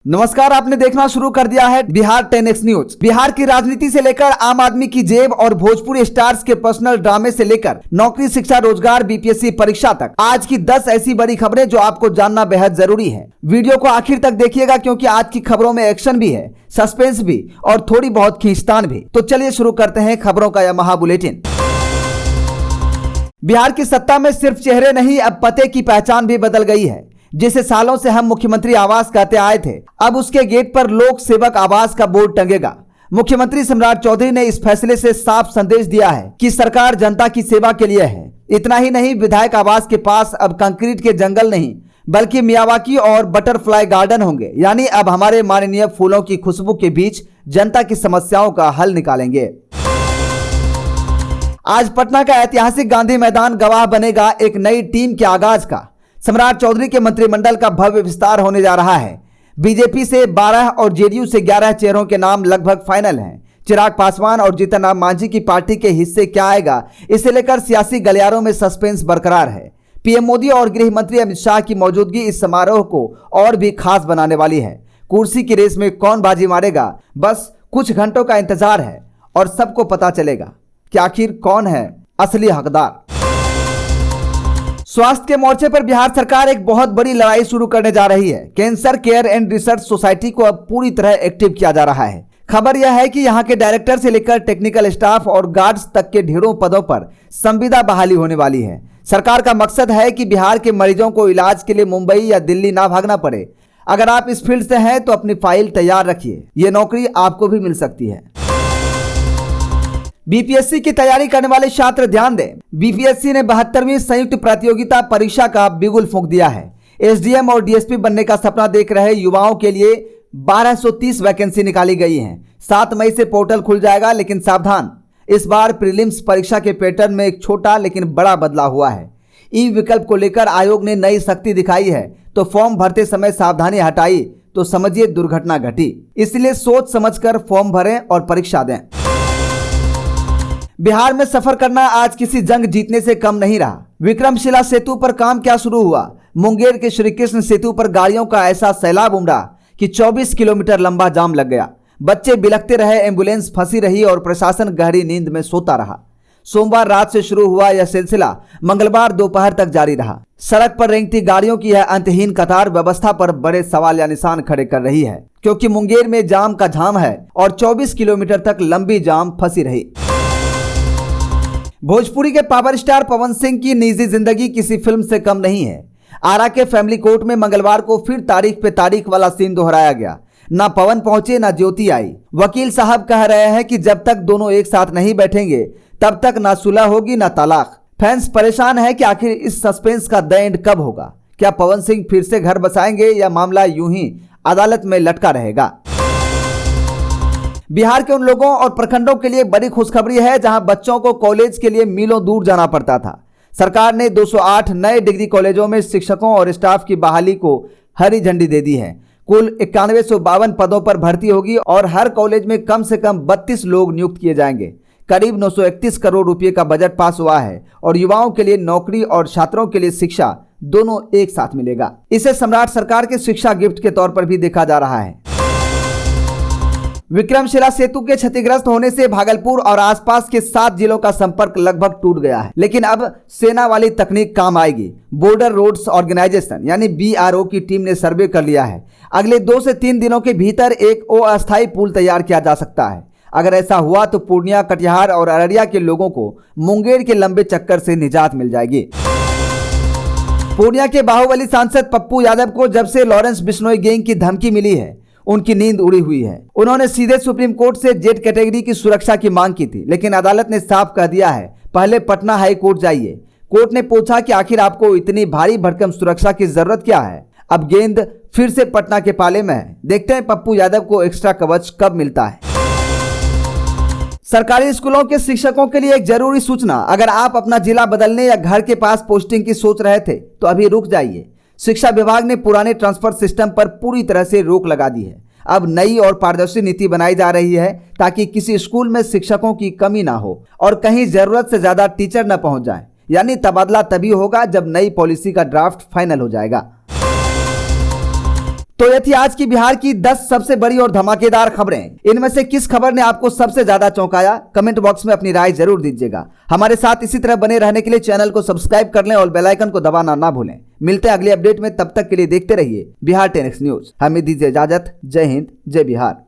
नमस्कार, आपने देखना शुरू कर दिया है बिहार 10X न्यूज। बिहार की राजनीति से लेकर आम आदमी की जेब और भोजपुरी स्टार्स के पर्सनल ड्रामे से लेकर नौकरी, शिक्षा, रोजगार, बीपीएससी परीक्षा तक आज की 10 ऐसी बड़ी खबरें जो आपको जानना बेहद जरूरी है। वीडियो को आखिर तक देखिएगा क्योंकि आज की खबरों में एक्शन भी है, सस्पेंस भी और थोड़ी बहुत खींचतान भी। तो चलिए शुरू करते हैं खबरों का यह महा बुलेटिन। बिहार की सत्ता में सिर्फ चेहरे नहीं, अब पते की पहचान भी बदल गई है। जिसे सालों से हम मुख्यमंत्री आवास कहते आए थे, अब उसके गेट पर लोक सेवक आवास का बोर्ड टंगेगा। मुख्यमंत्री सम्राट चौधरी ने इस फैसले से साफ संदेश दिया है कि सरकार जनता की सेवा के लिए है। इतना ही नहीं, विधायक आवास के पास अब कंक्रीट के जंगल नहीं बल्कि मियावाकी और बटरफ्लाई गार्डन होंगे। यानी अब हमारे माननीय फूलों की खुशबू के बीच जनता की समस्याओं का हल निकालेंगे। आज पटना का ऐतिहासिक गांधी मैदान गवाह बनेगा एक नई टीम के आगाज का। सम्राट चौधरी के मंत्रिमंडल का भव्य विस्तार होने जा रहा है। बीजेपी से 12 और जेडीयू से 11 चेहरों के नाम लगभग फाइनल हैं। चिराग पासवान और जीतन राम मांझी की पार्टी के हिस्से क्या आएगा, इसे लेकर सियासी गलियारों में सस्पेंस बरकरार है। पीएम मोदी और गृह मंत्री अमित शाह की मौजूदगी इस समारोह को और भी खास बनाने वाली है। कुर्सी की रेस में कौन बाजी मारेगा, बस कुछ घंटों का इंतजार है और सबको पता चलेगा कि आखिर कौन है असली हकदार। स्वास्थ्य के मोर्चे पर बिहार सरकार एक बहुत बड़ी लड़ाई शुरू करने जा रही है। Cancer care and research society को अब पूरी तरह एक्टिव किया जा रहा है। खबर यह है कि यहां के डायरेक्टर से लेकर टेक्निकल स्टाफ और गार्ड्स तक के ढेरों पदों पर संविदा बहाली होने वाली है। सरकार का मकसद है कि बिहार के मरीजों को इलाज के लिए मुंबई या दिल्ली ना भागना पड़े। अगर आप इस फील्ड से हैं तो अपनी फाइल तैयार रखिए, ये नौकरी आपको भी मिल सकती है। बीपीएससी की तैयारी करने वाले छात्र ध्यान दें, बीपीएससी ने 72वीं संयुक्त प्रतियोगिता परीक्षा का बिगुल फूंक दिया है। एसडीएम और डीएसपी बनने का सपना देख रहे युवाओं के लिए 1230 वैकेंसी निकाली गई हैं। 7 मई से पोर्टल खुल जाएगा, लेकिन सावधान, इस बार प्रीलिम्स परीक्षा के पैटर्न में एक छोटा लेकिन बड़ा बदलाव हुआ है। ई विकल्प को लेकर आयोग ने नई सख्ती दिखाई है, तो फॉर्म भरते समय सावधानी हटाई तो समझिए दुर्घटना घटी। इसलिए सोच समझकर फॉर्म भरें और परीक्षा दें। बिहार में सफर करना आज किसी जंग जीतने से कम नहीं रहा। विक्रमशिला सेतु पर काम क्या शुरू हुआ। मुंगेर के श्री कृष्ण सेतु पर गाड़ियों का ऐसा सैलाब उमड़ा कि 24 किलोमीटर लंबा जाम लग गया। बच्चे बिलखते रहे, एम्बुलेंस फंसी रही और प्रशासन गहरी नींद में सोता रहा। सोमवार रात से शुरू हुआ यह सिलसिला मंगलवार दोपहर तक जारी रहा। सड़क पर रेंगती गाड़ियों की यह अंतहीन कतार व्यवस्था पर बड़े सवाल या निशान खड़े कर रही है, क्योंकि मुंगेर में जाम का झाम है और 24 किलोमीटर तक लंबी जाम फंसी रही। भोजपुरी के पावर स्टार पवन सिंह की निजी जिंदगी किसी फिल्म से कम नहीं है। आरा के फैमिली कोर्ट में मंगलवार को फिर तारीख पे तारीख वाला सीन दोहराया गया। ना पवन पहुंचे ना ज्योति आई। वकील साहब कह रहे हैं कि जब तक दोनों एक साथ नहीं बैठेंगे तब तक ना सुलह होगी ना तलाक। फैंस परेशान है कि आखिर इस सस्पेंस का द एंड कब होगा। क्या पवन सिंह फिर से घर बसाएंगे या मामला यूं ही अदालत में लटका रहेगा। बिहार के उन लोगों और प्रखंडों के लिए बड़ी खुशखबरी है जहां बच्चों को कॉलेज के लिए मीलों दूर जाना पड़ता था। सरकार ने 208 नए डिग्री कॉलेजों में शिक्षकों और स्टाफ की बहाली को हरी झंडी दे दी है। कुल 9152 पदों पर भर्ती होगी और हर कॉलेज में कम से कम 32 लोग नियुक्त किए जाएंगे। करीब 931 करोड़ रुपए का बजट पास हुआ है और युवाओं के लिए नौकरी और छात्रों के लिए शिक्षा दोनों एक साथ मिलेगा। इसे सम्राट सरकार के शिक्षा गिफ्ट के तौर पर भी देखा जा रहा है। विक्रमशिला सेतु के क्षतिग्रस्त होने से भागलपुर और आसपास के 7 जिलों का संपर्क लगभग टूट गया है, लेकिन अब सेना वाली तकनीक काम आएगी। बॉर्डर रोड्स ऑर्गेनाइजेशन यानी बीआरओ की टीम ने सर्वे कर लिया है। अगले 2 से 3 दिनों के भीतर एक अस्थायी पुल तैयार किया जा सकता है। अगर ऐसा हुआ तो पूर्णिया, कटिहार और अररिया के लोगों को मुंगेर के लंबे चक्कर से निजात मिल जाएगी। पूर्णिया के बाहुबली सांसद पप्पू यादव को जब से लॉरेंस बिश्नोई गैंग की धमकी मिली है, उनकी नींद उड़ी हुई है। उन्होंने सीधे सुप्रीम कोर्ट से जेड कैटेगरी की सुरक्षा की मांग की थी, लेकिन अदालत ने साफ कह दिया है पहले पटना हाई कोर्ट जाइए। कोर्ट ने पूछा कि आखिर आपको इतनी भारी भरकम सुरक्षा की जरूरत क्या है। अब गेंद फिर से पटना के पाले में है। देखते हैं पप्पू यादव को एक्स्ट्रा कवच कब मिलता है। सरकारी स्कूलों के शिक्षकों के लिए एक जरूरी सूचना। अगर आप अपना जिला बदलने या घर के पास पोस्टिंग की सोच रहे थे तो अभी रुक जाइए। शिक्षा विभाग ने पुराने ट्रांसफर सिस्टम पर पूरी तरह से रोक लगा दी है। अब नई और पारदर्शी नीति बनाई जा रही है ताकि किसी स्कूल में शिक्षकों की कमी ना हो और कहीं जरूरत से ज्यादा टीचर न पहुंच जाएं। यानी तबादला तभी होगा जब नई पॉलिसी का ड्राफ्ट फाइनल हो जाएगा। तो ये थी आज की बिहार की 10 सबसे बड़ी और धमाकेदार खबरें। इनमें से किस खबर ने आपको सबसे ज्यादा चौंकाया, कमेंट बॉक्स में अपनी राय जरूर दीजिएगा। हमारे साथ इसी तरह बने रहने के लिए चैनल को सब्सक्राइब कर लें और बेल आइकन को दबाना ना भूलें। मिलते हैं अगले अपडेट में, तब तक के लिए देखते रहिए बिहार 10X न्यूज। हमें दीजिए इजाजत। जय हिंद, जय बिहार।